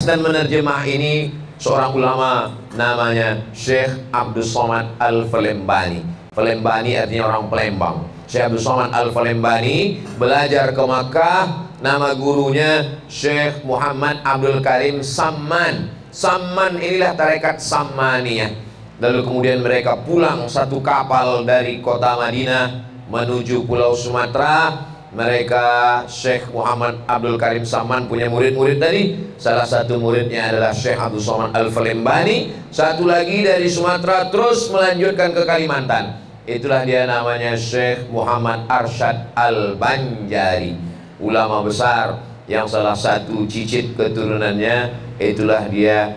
dan menerjemah ini seorang ulama namanya Syekh Abdul Somad Al-Falembani. Falembani artinya orang Palembang. Syekh Abdul Somad Al-Falembani belajar ke Makkah. Nama gurunya Syekh Muhammad Abdul Karim Samman. Samman inilah tarekat Sammaniyah. Lalu kemudian mereka pulang satu kapal dari kota Madinah menuju Pulau Sumatera. Mereka Syekh Muhammad Abdul Karim Samman punya murid-murid tadi. Salah satu muridnya adalah Syekh Abdul Somad Al-Falembani. Satu lagi dari Sumatera terus melanjutkan ke Kalimantan. Itulah dia namanya Syekh Muhammad Arsyad Al-Banjari, ulama besar yang salah satu cicit keturunannya itulah dia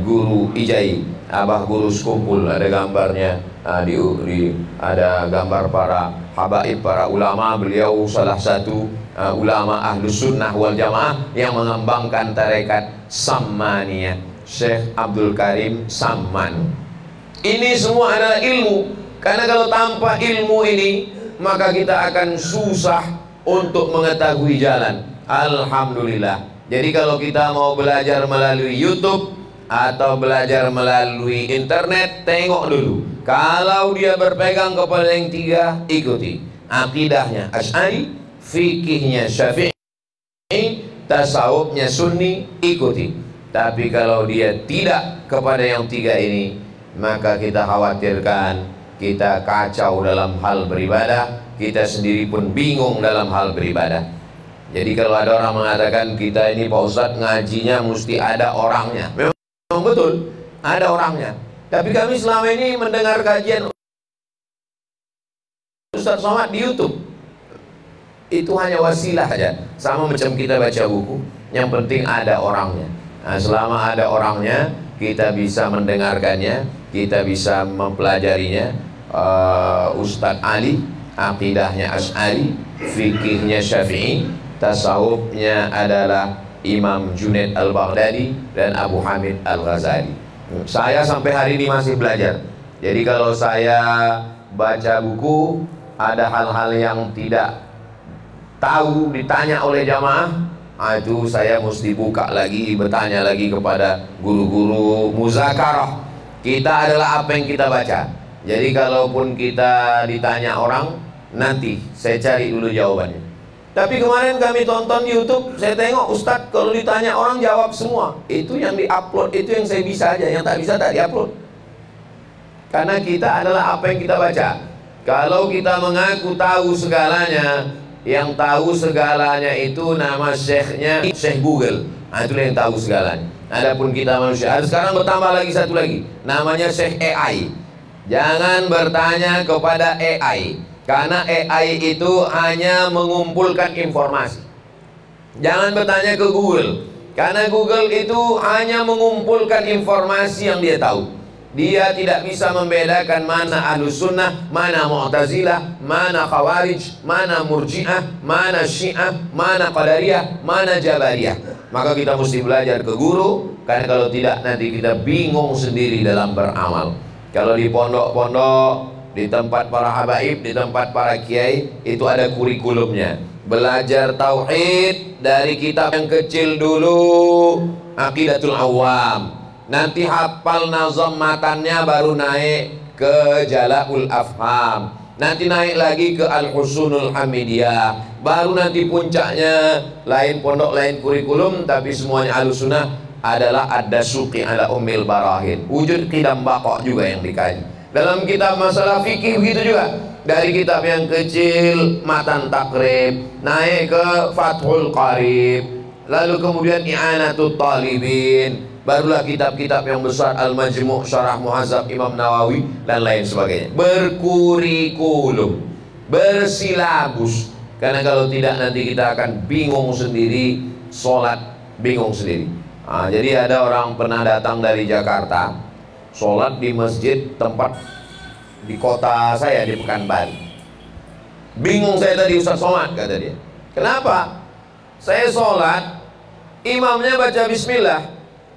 Guru Ijai, Abah Guru Sekumpul. Ada gambarnya, ada gambar para habaib, para ulama. Beliau salah satu ulama Ahlus Sunnah wal Jamaah yang mengembangkan tarekat Sammaniyah, Syekh Abdul Karim Samman. Ini semua adalah ilmu, karena kalau tanpa ilmu ini maka kita akan susah untuk mengetahui jalan. Alhamdulillah. Jadi kalau kita mau belajar melalui YouTube atau belajar melalui internet, tengok dulu. Kalau dia berpegang kepada yang tiga, ikuti. Akidahnya Asy'ari, fikihnya Syafi'i, tasawufnya Sunni, ikuti. Tapi kalau dia tidak kepada yang tiga ini, maka kita khawatirkan kita kacau dalam hal beribadah, kita sendiri pun bingung dalam hal beribadah. Jadi kalau ada orang mengatakan kita ini Pak Ustadz ngajinya mesti ada orangnya, memang betul ada orangnya. Tapi kami selama ini mendengar kajian Ustadz Somad di YouTube, itu hanya wasilah aja, sama macam kita baca buku. Yang penting ada orangnya. Nah, selama ada orangnya, kita bisa mendengarkannya, kita bisa mempelajarinya. Ustadz Ali, akidahnya Asy'ari, fikihnya Syafi'i, tasawufnya adalah Imam Junaid Al-Baghdadi dan Abu Hamid Al-Ghazali. Saya sampai hari ini masih belajar. Jadi kalau saya baca buku, ada hal-hal yang tidak tahu ditanya oleh jamaah, itu saya mesti buka lagi, bertanya lagi kepada guru-guru muzakarah. Kita adalah apa yang kita baca. Jadi kalaupun kita ditanya orang, nanti saya cari dulu jawabannya. Tapi kemarin kami tonton di YouTube, saya tengok Ustadz kalau ditanya orang jawab semua. Itu yang diupload, itu yang saya bisa aja, yang tak bisa tak diupload. Karena kita adalah apa yang kita baca. Kalau kita mengaku tahu segalanya, yang tahu segalanya itu nama syekhnya Syekh Google. Nah, itulah yang tahu segalanya. Adapun kita manusia, sekarang bertambah lagi satu lagi, namanya Syekh AI. Jangan bertanya kepada AI, karena AI itu hanya mengumpulkan informasi. Jangan bertanya ke Google, karena Google itu hanya mengumpulkan informasi yang dia tahu. Dia tidak bisa membedakan mana Ahlus Sunnah, mana Mu'tazilah, mana Khawarij, mana Murji'ah, mana Syiah, mana Qadariyah, mana Jabariyah. Maka kita mesti belajar ke guru, karena kalau tidak nanti kita bingung sendiri dalam beramal. Kalau di pondok-pondok, di tempat para habaib, di tempat para kiai, itu ada kurikulumnya. Belajar tauhid dari kitab yang kecil dulu, Aqidatul Awam. Nanti hafal nazam matannya, baru naik ke Jala'ul Afham. Nanti naik lagi ke Al-Husunul Hamidiyah. Baru nanti puncaknya, lain pondok, lain kurikulum, tapi semuanya Ahlussunnah adalah Ad-Dasuqi ala Ummil Barahin. Wujud qidam baqa juga yang dikaji. Dalam kitab masalah fikih begitu juga. Dari kitab yang kecil Matan Takrib, naik ke Fathul Qarib, lalu kemudian I'anatul Talibin, barulah kitab-kitab yang besar Al-Majmu' Syarah Muhazzab Imam Nawawi dan lain sebagainya. Berkurikulum, bersilabus. Karena kalau tidak nanti kita akan bingung sendiri, sholat bingung sendiri. Nah, jadi ada orang pernah datang dari Jakarta, sholat di masjid tempat di kota saya di Pekanbaru. Bingung saya tadi Ustaz Somad, kata dia. Kenapa? Saya sholat, imamnya baca bismillah.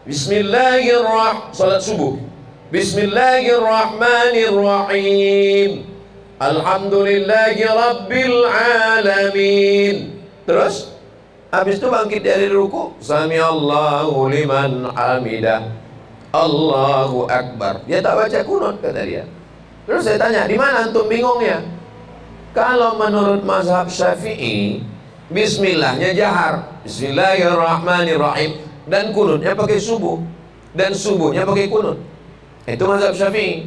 Bismillahirrahmanirrahim, salat subuh. Bismillahirrahmanirrahim. Alhamdulillahi rabbil alamin. Terus Habis itu bangkit dari ruku, Sami Allahu liman hamidah, Allahu Akbar. Dia tak baca kunut, kata dia. Terus saya tanya, di mana antum bingungnya? Kalau menurut mazhab Syafi'i, bismillahnya jahar, Bismillahirrahmanirrahim, dan kunutnya pakai subuh, dan subuhnya pakai kunut. Itu mazhab Syafi'i.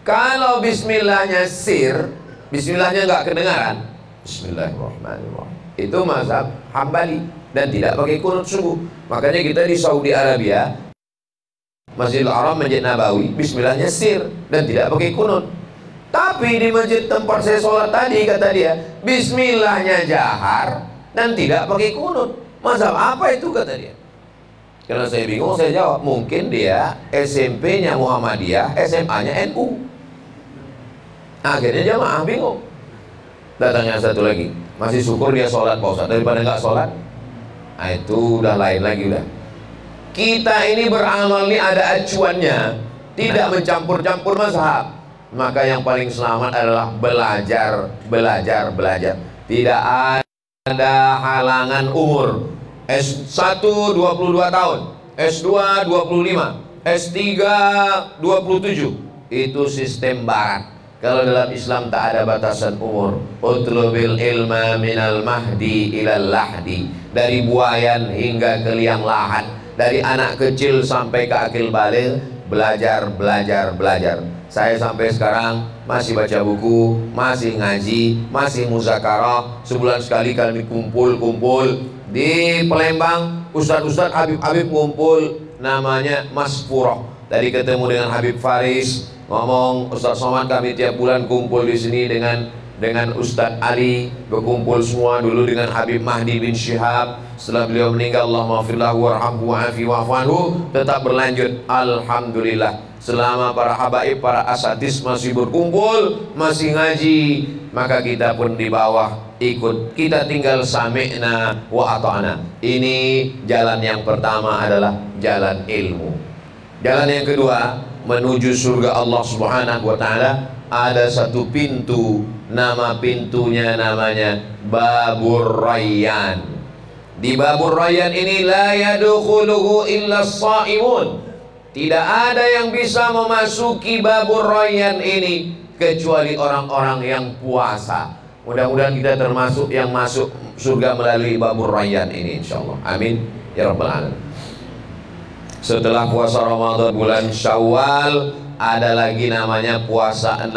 Kalau bismillahnya sir, bismillahnya nggak kedengaran, Bismillahirrahmanirrahim, itu mazhab Hambali, dan tidak pakai kunut subuh. Makanya kita di Saudi Arabia, Masjidil Haram, Masjid Nabawi, bismillahnya sir dan tidak pakai kunut. Tapi di masjid tempat saya sholat tadi, kata dia, bismillahnya jahar dan tidak pakai kunut. Mazhab apa itu, kata dia. Karena saya bingung, saya jawab, mungkin dia SMP-nya Muhammadiyah, SMA-nya NU. Akhirnya jamaah bingung. Datangnya satu lagi, masih syukur dia sholat, Pak Ustaz, daripada nggak sholat. Nah, itu udah lain lagi udah. Kita ini beramal ini ada acuannya, tidak mencampur-campur mazhab. Maka yang paling selamat adalah belajar, belajar, belajar. Tidak ada halangan umur. S1 22 tahun, S2 25, S3 27. Itu sistem barat. Kalau dalam Islam tak ada batasan umur. Utlubil ilma minal mahdi ilal lahdi. Dari buayan hingga ke liang lahat, dari anak kecil sampai ke akil baligh, belajar, belajar, belajar. Saya sampai sekarang masih baca buku, masih ngaji, masih muzakarah. Sebulan sekali kami kumpul-kumpul di Palembang. Ustadz-ustadz, Habib-habib ngumpul, namanya Mas Furoh. Tadi ketemu dengan Habib Faris, ngomong Ustadz Somad, kami tiap bulan kumpul di sini dengan Ustadz Ali, berkumpul semua dulu dengan Habib Mahdi bin Syihab. Setelah beliau meninggal, Allahumma firlahu warhamhu wa'afi wa'afanhu, tetap berlanjut. Alhamdulillah, selama para habaib, para asatidz masih berkumpul, masih ngaji, maka kita pun di bawah ikut. Kita tinggal sami'na wa ata'na. Ini jalan yang pertama adalah jalan ilmu. Jalan yang kedua menuju surga Allah Subhanahu wa ta'ala, ada satu pintu, nama pintunya namanya Babur Rayyan. Di Babur Rayyan ini la yadkhuluhu illa shaimun. Tidak ada yang bisa memasuki Babur Rayyan ini kecuali orang-orang yang puasa. Mudah-mudahan kita termasuk yang masuk surga melalui Babur Rayyan ini, insyaallah. Amin ya rabbal alamin. Setelah puasa Ramadan bulan Syawal, ada lagi namanya puasa 6.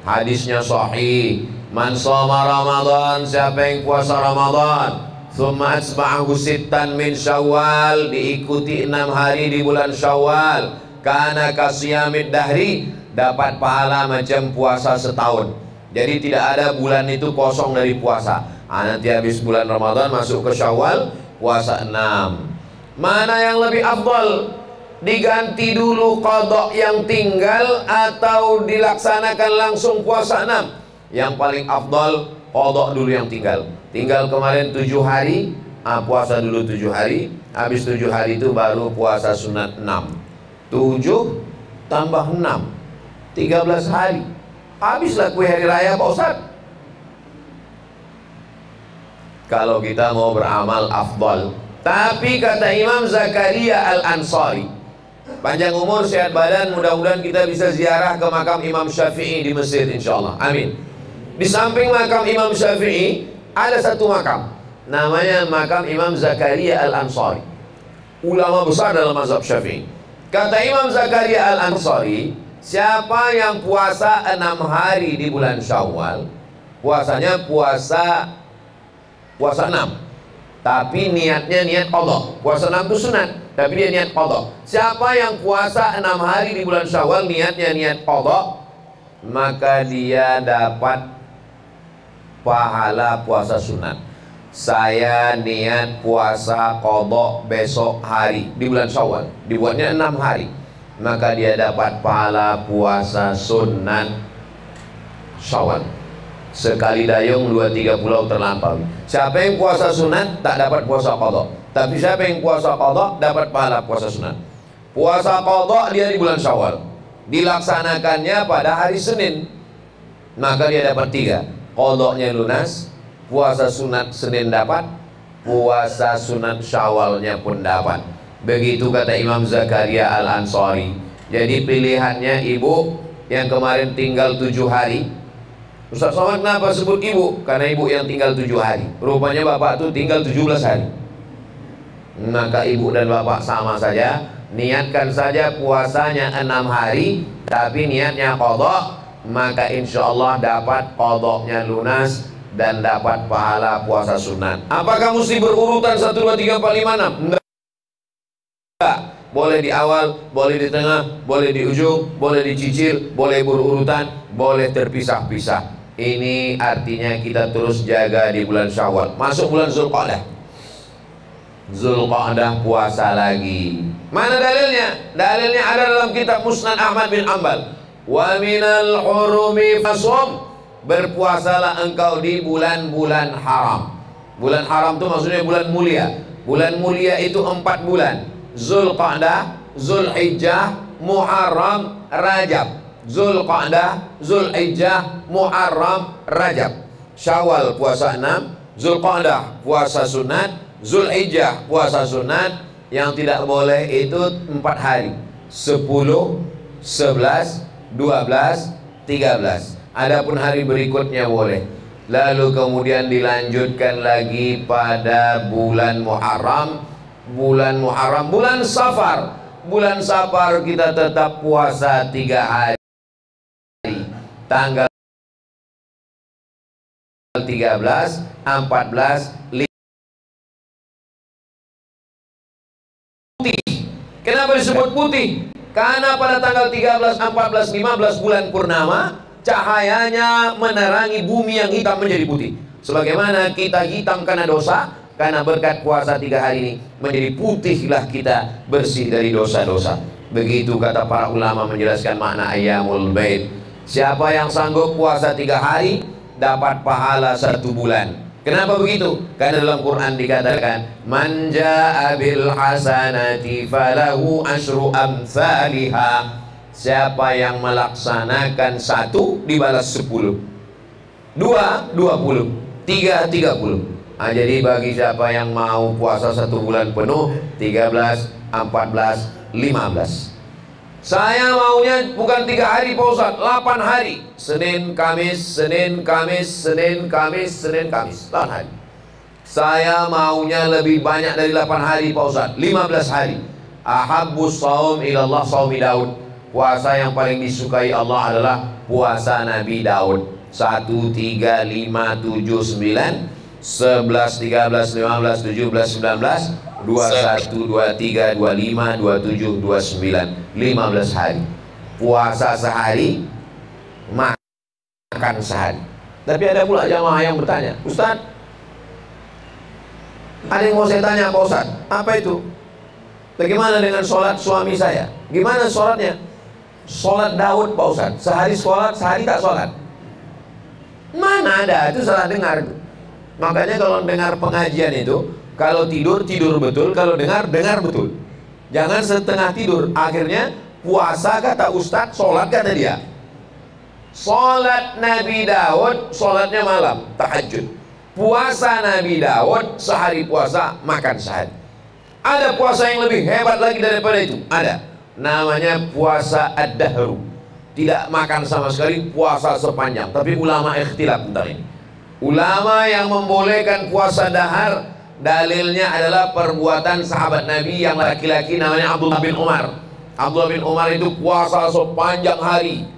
Hadisnya sahih, man shoma Ramadan, siapa yang puasa Ramadan, tsumma asba'ahu sittan min Syawal, diikuti 6 hari di bulan Syawal, kana kasiyamid dahri, dapat pahala macam puasa setahun. Jadi tidak ada bulan itu kosong dari puasa. Nanti habis bulan Ramadan masuk ke Syawal, puasa 6. Mana yang lebih afdal? Diganti dulu qadha yang tinggal atau dilaksanakan langsung puasa 6? Yang paling afdal qadha dulu yang tinggal. Tinggal kemarin 7 hari, puasa dulu 7 hari. Habis 7 hari itu baru puasa sunat 6. 7 tambah 6, 13 hari. Habislah kue hari raya, Pak Ustaz. Kalau kita mau beramal afdal. Tapi kata Imam Zakaria Al-Ansari, panjang umur, sehat badan, mudah-mudahan kita bisa ziarah ke makam Imam Syafi'i di Mesir, insyaallah. Amin. Di samping makam Imam Syafi'i ada satu makam, namanya makam Imam Zakaria Al-Ansari, ulama besar dalam mazhab Syafi'i. Kata Imam Zakaria Al-Ansari, siapa yang puasa 6 hari di bulan Syawal, puasanya puasa 6, tapi niatnya niat qadha. Puasa 6 itu sunat, tapi dia niat qadha. Siapa yang puasa 6 hari di bulan Syawal, niatnya niat qadha, maka dia dapat pahala puasa sunat. Saya niat puasa qadha besok hari di bulan Syawal, dibuatnya 6 hari, maka dia dapat pahala puasa sunat Syawal. Sekali dayung 2-3 pulau terlampaui. Siapa yang puasa sunat tak dapat puasa qadha, tapi siapa yang puasa qadha dapat pahala puasa sunat. Puasa qadha dia di bulan Syawal, dilaksanakannya pada hari Senin, maka dia dapat 3. Qadhanya lunas, puasa sunat Senin dapat, puasa sunat Syawalnya pun dapat. Begitu kata Imam Zakaria Al-Ansari. Jadi pilihannya ibu yang kemarin tinggal 7 hari. Ustaz Somad kenapa sebut ibu? Karena ibu yang tinggal 7 hari. Rupanya bapak tuh tinggal 17 hari. Maka ibu dan bapak sama saja. Niatkan saja puasanya 6 hari, tapi niatnya qadha, maka insya Allah dapat qadhanya lunas dan dapat pahala puasa sunat. Apakah mesti berurutan 1, 2, 3, 4, 5, 6? Enggak. Boleh di awal, boleh di tengah, boleh di ujung, boleh dicicil, boleh berurutan, boleh terpisah-pisah. Ini artinya kita terus jaga di bulan Syawal. Masuk bulan Zulqa'dah. Zulqa'dah puasa lagi. Mana dalilnya? Dalilnya ada dalam kitab Musnad Ahmad bin Hanbal. Wa minal hurumi fasum. Berpuasalah engkau di bulan-bulan haram. Bulan haram itu maksudnya bulan mulia. Bulan mulia itu 4 bulan. Zulqa'dah, Zulhijjah, Muharram, Rajab. Zulqa'dah, Zulhijjah, Muharram, Rajab. Syawal puasa 6, Zulqa'dah puasa sunat, Zulhijjah puasa sunat. Yang tidak boleh itu 4 hari, 10, 11, 12, 13. Adapun hari berikutnya boleh. Lalu kemudian dilanjutkan lagi pada bulan Muharram. Bulan Muharram, bulan Safar. Bulan Safar kita tetap puasa 3 hari. Tanggal 13, 14, 15. Putih. Kenapa disebut putih? Karena pada tanggal 13, 14, 15 bulan purnama, cahayanya menerangi bumi yang hitam menjadi putih. Sebagaimana kita hitam karena dosa, karena berkat puasa 3 hari ini menjadi putihlah kita, bersih dari dosa-dosa. Begitu kata para ulama menjelaskan makna ayyamul bait. Siapa yang sanggup puasa 3 hari dapat pahala 1 bulan. Kenapa begitu? Karena dalam Quran dikatakan man jaa bil hasanati falahu asyru amsalha. Siapa yang melaksanakan 1 dibalas 10, 2 20, 3 30. Nah, jadi bagi siapa yang mau puasa 1 bulan penuh, 13, 14, 15. Saya maunya bukan 3 hari Pak Ustaz, 8 hari. Senin, Kamis, Senin, Kamis, Senin, Kamis, Senin, Kamis, 8 hari. Saya maunya lebih banyak dari 8 hari Pak Ustaz, 15 hari. Ahabbus shaum ilallah shaumi Daud. Puasa yang paling disukai Allah adalah puasa Nabi Daud. 1, 3, 5, 7, 9, 11, 13, 15, 17, 19, 21, 23, 25, 27, 29, 15 hari. Puasa sehari, makan sehari. Tapi ada pula jamaah yang bertanya, Ustaz, ada yang mau saya tanya Pak Ustaz, apa itu? Bagaimana dengan sholat suami saya? Gimana sholatnya? Sholat Daud Pak Ustaz, sehari sholat, sehari tak sholat. Mana ada, itu salah dengar. Makanya kalau dengar pengajian itu, kalau tidur, tidur betul. Kalau dengar, dengar betul. Jangan setengah tidur. Akhirnya puasa kata Ustadz, sholat kata dia. Sholat Nabi Daud, sholatnya malam, tahajud. Puasa Nabi Daud, sehari puasa, makan sehari. Ada puasa yang lebih hebat lagi daripada itu. Ada. Namanya puasa ad-dahru. Tidak makan sama sekali, puasa sepanjang. Tapi ulama ikhtilaf tentang ini. Ulama yang membolehkan puasa dahar, dalilnya adalah perbuatan sahabat Nabi yang laki-laki namanya Abdullah bin Umar. Abdullah bin Umar itu puasa sepanjang hari.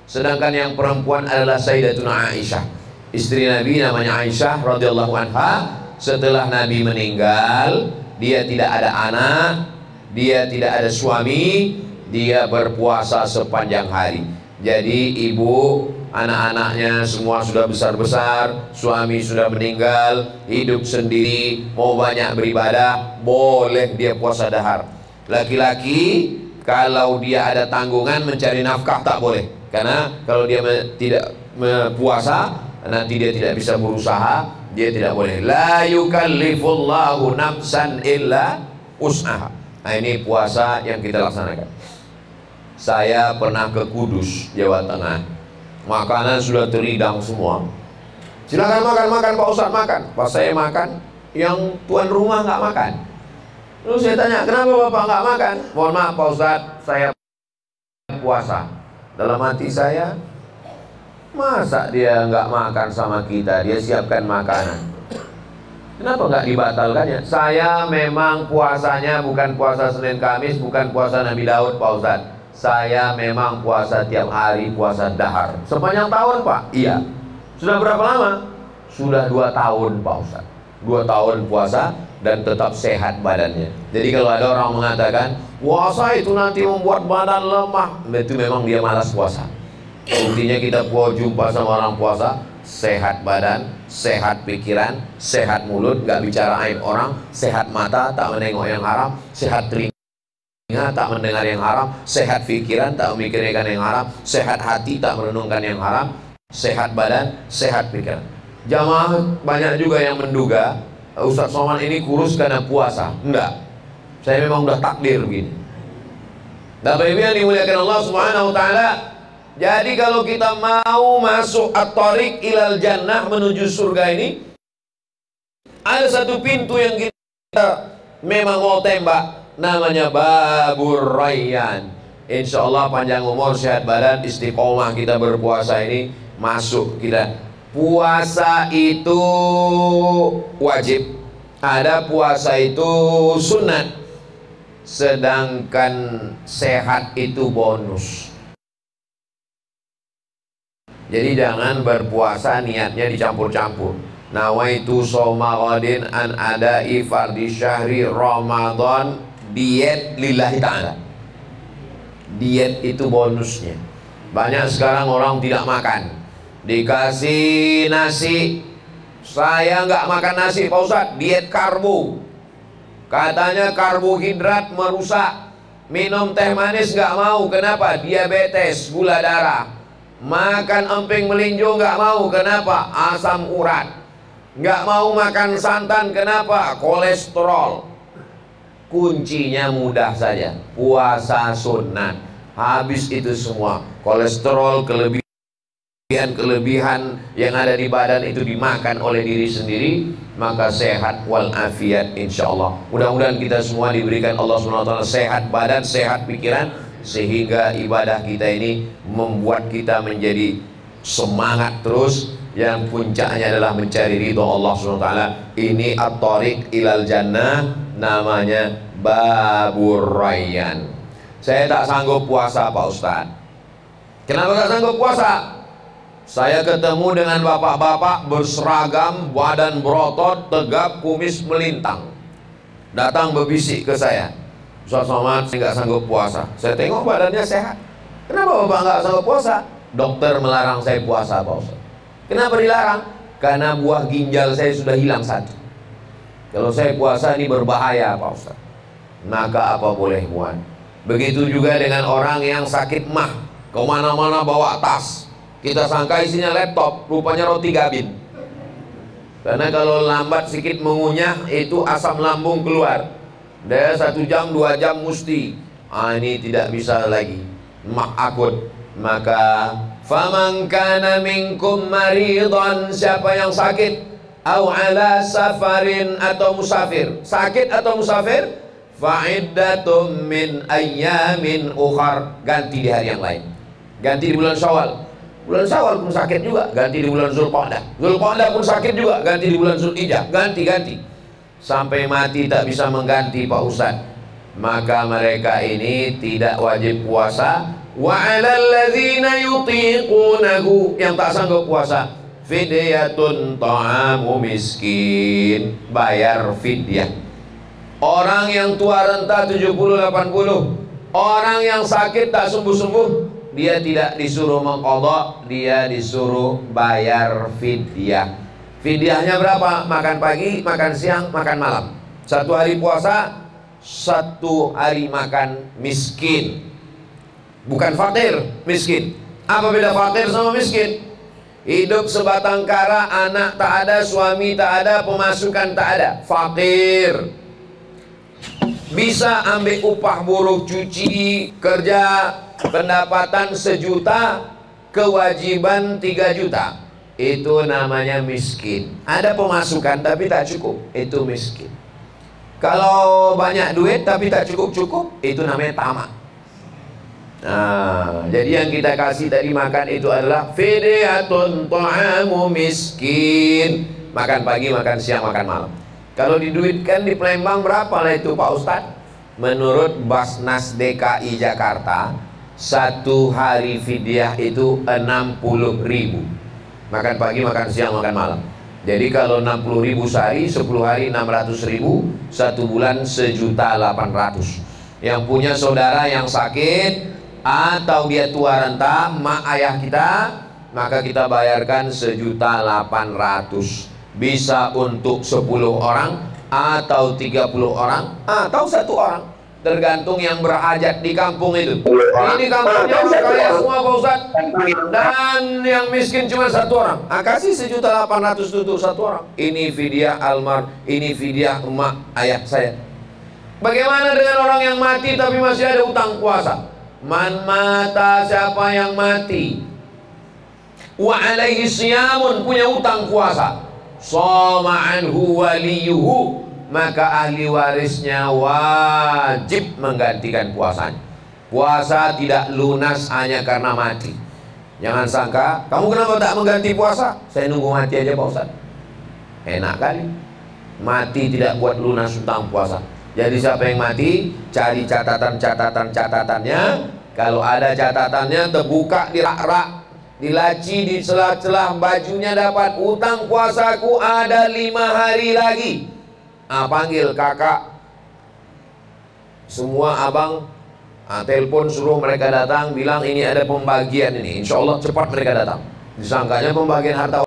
Sedangkan yang perempuan adalah Sayyidatuna Aisyah, istri Nabi namanya Aisyah radhiyallahu anha. Setelah Nabi meninggal, dia tidak ada anak, dia tidak ada suami, dia berpuasa sepanjang hari. Jadi ibu, anak-anaknya semua sudah besar-besar, suami sudah meninggal, hidup sendiri, mau banyak beribadah, boleh dia puasa dahar. Laki-laki kalau dia ada tanggungan mencari nafkah tak boleh, karena kalau dia tidak puasa nanti dia tidak bisa berusaha, dia tidak boleh. La yukallifullahu nafsan illa wus'aha. Nah, ini puasa yang kita laksanakan. Saya pernah ke Kudus, Jawa Tengah. Makanan sudah terhidang semua. Silakan makan, Pak Ustaz, makan. Pas saya makan, yang tuan rumah nggak makan. Lalu saya tanya, kenapa bapak nggak makan? Mohon maaf Pak Ustadz, saya puasa. Dalam hati saya, masa dia nggak makan sama kita, dia siapkan makanan, kenapa nggak dibatalkannya? Saya memang puasanya bukan puasa Senin Kamis, bukan puasa Nabi Daud Pak Ustadz. Saya memang puasa tiap hari, puasa dahar sepanjang tahun Pak. Iya. Sudah berapa lama? Sudah 2 tahun Pak Ustadz. 2 tahun puasa dan tetap sehat badannya. Jadi kalau ada orang mengatakan puasa itu nanti membuat badan lemah, itu memang dia malas puasa. Buktinya kita jumpa sama orang puasa, sehat badan, sehat pikiran, sehat mulut, gak bicara aib orang, sehat mata, tak menengok yang haram, sehat telinga, tak mendengar yang haram, sehat pikiran, tak memikirkan yang haram, sehat hati, tak merenungkan yang haram, sehat badan, sehat pikiran. Jamaah banyak juga yang menduga Ustadz Somad ini kurus karena puasa. Enggak, saya memang udah takdir begini. Bapak Ibu yang dimuliakan Allah Subhanahu wa Ta'ala, jadi kalau kita mau masuk at-thariq ilal jannah, menuju surga ini, ada satu pintu yang kita memang mau tembak, namanya Babur Rayyan. Insya Allah panjang umur, sehat badan, istiqomah kita berpuasa ini, masuk kita. Puasa itu wajib, ada puasa itu sunat, sedangkan sehat itu bonus. Jadi jangan berpuasa niatnya dicampur-campur. Nawaitu shoma ghadin an adai fardhi syahri Ramadan, diet lillahi ta'ala. Diet itu bonusnya. Banyak sekarang orang tidak makan, dikasih nasi, saya nggak makan nasi Pak Ustadz, diet karbo. Katanya karbohidrat merusak. Minum teh manis nggak mau, kenapa? Diabetes, gula darah. Makan emping melinjo nggak mau, kenapa? Asam urat. Nggak mau makan santan, kenapa? Kolesterol. Kuncinya mudah saja, puasa sunat. Habis itu semua kolesterol, kelebihan yang ada di badan itu dimakan oleh diri sendiri, maka sehat walafiat insya Allah. Mudah-mudahan kita semua diberikan Allah SWT sehat badan, sehat pikiran, sehingga ibadah kita ini membuat kita menjadi semangat terus, yang puncaknya adalah mencari ridho Allah SWT. Ini at-thariq ilal jannah, namanya Babur Rayyan. Saya tak sanggup puasa Pak Ustadz. Kenapa tak sanggup puasa? Saya ketemu dengan bapak-bapak berseragam, badan berotot, tegap, kumis melintang, datang berbisik ke saya, Ustadz Somad, saya nggak sanggup puasa. Saya tengok badannya sehat. Kenapa bapak nggak sanggup puasa? Dokter melarang saya puasa Pak Ustadz. Kenapa dilarang? Karena buah ginjal saya sudah hilang 1. Kalau saya puasa ini berbahaya Pak Ustadz. Maka apa boleh buat. Begitu juga dengan orang yang sakit mah, kemana-mana bawa tas, kita sangka isinya laptop, rupanya roti gabin. Karena kalau lambat sedikit mengunyah, itu asam lambung keluar. Dia 1 jam 2 jam mesti. Ini tidak bisa lagi, mah akut. Maka faman kana minkum maridan, siapa yang sakit, au ala safarin, atau musafir, sakit atau musafir, fa'iddatum min ayyamin ukhar, ganti di hari yang lain, ganti di bulan Syawal. Bulan Syawal pun sakit juga, ganti di bulan Zulqa'dah. Zulqa'dah pun sakit juga, ganti di bulan Zulhijjah. Ganti-ganti sampai mati tak bisa mengganti Pak Ustadz. Maka mereka ini tidak wajib puasa. Wa 'alal ladzina yutiqunahu, yang tak sanggup puasa, fidyatun ta'amu miskin, bayar fidyah. Orang yang tua renta 70-80, orang yang sakit tak sembuh-sembuh, dia tidak disuruh mengqadha, dia disuruh bayar fidyah. Fidyahnya berapa? Makan pagi, makan siang, makan malam. 1 hari puasa, 1 hari makan, miskin. Bukan fakir, miskin. Apa beda fakir sama miskin? Hidup sebatang kara, anak tak ada, suami tak ada, pemasukan tak ada. Fakir. Bisa ambil upah buruh, cuci, kerja, pendapatan 1 juta, kewajiban 3 juta. itu namanya miskin. Ada pemasukan tapi tak cukup, itu miskin. Kalau banyak duit tapi tak cukup-cukup, itu namanya tamak. Nah, jadi yang kita kasih tadi makan itu adalah fidyatun ta'amu miskin. Makan pagi, makan siang, makan malam. Kalau diduitkan di Palembang berapa lah itu Pak Ustadz? Menurut Basnas DKI Jakarta, satu hari fidyah itu 60.000. Makan pagi, makan siang, makan malam. Jadi kalau 60.000 sehari, 10 hari 600.000, 1 bulan 1.800.000. Yang punya saudara yang sakit atau dia tua renta, mak ayah kita, maka kita bayarkan 1.800.000. Bisa untuk 10 orang atau 30 orang atau 1 orang, tergantung yang berhajat di kampung itu. Ini kampungnya orang kaya semua Pak Ustadz, dan yang miskin cuma 1 orang. Kasih 1.800.000 untuk 1 orang. Ini fidyah ini fidyah emak ayah saya. Bagaimana dengan orang yang mati tapi masih ada utang puasa? Man mata, siapa yang mati, wa alaihi siyamun, punya utang puasa, shoma anhu waliyuhu, maka ahli warisnya wajib menggantikan puasanya. Puasa tidak lunas hanya karena mati. Jangan sangka, kamu kenapa tak mengganti puasa? Saya nunggu mati aja Pak Ustaz. Enak kali. Mati tidak buat lunas utang puasa. Jadi siapa yang mati, cari catatannya. Kalau ada catatannya, terbuka di rak-rak, di laci, di celah-celah bajunya, dapat utang puasaku ada 5 hari lagi. Panggil kakak, semua abang, telepon suruh mereka datang, bilang ini ada pembagian ini. Insya Allah cepat mereka datang. Disangkanya pembagian harta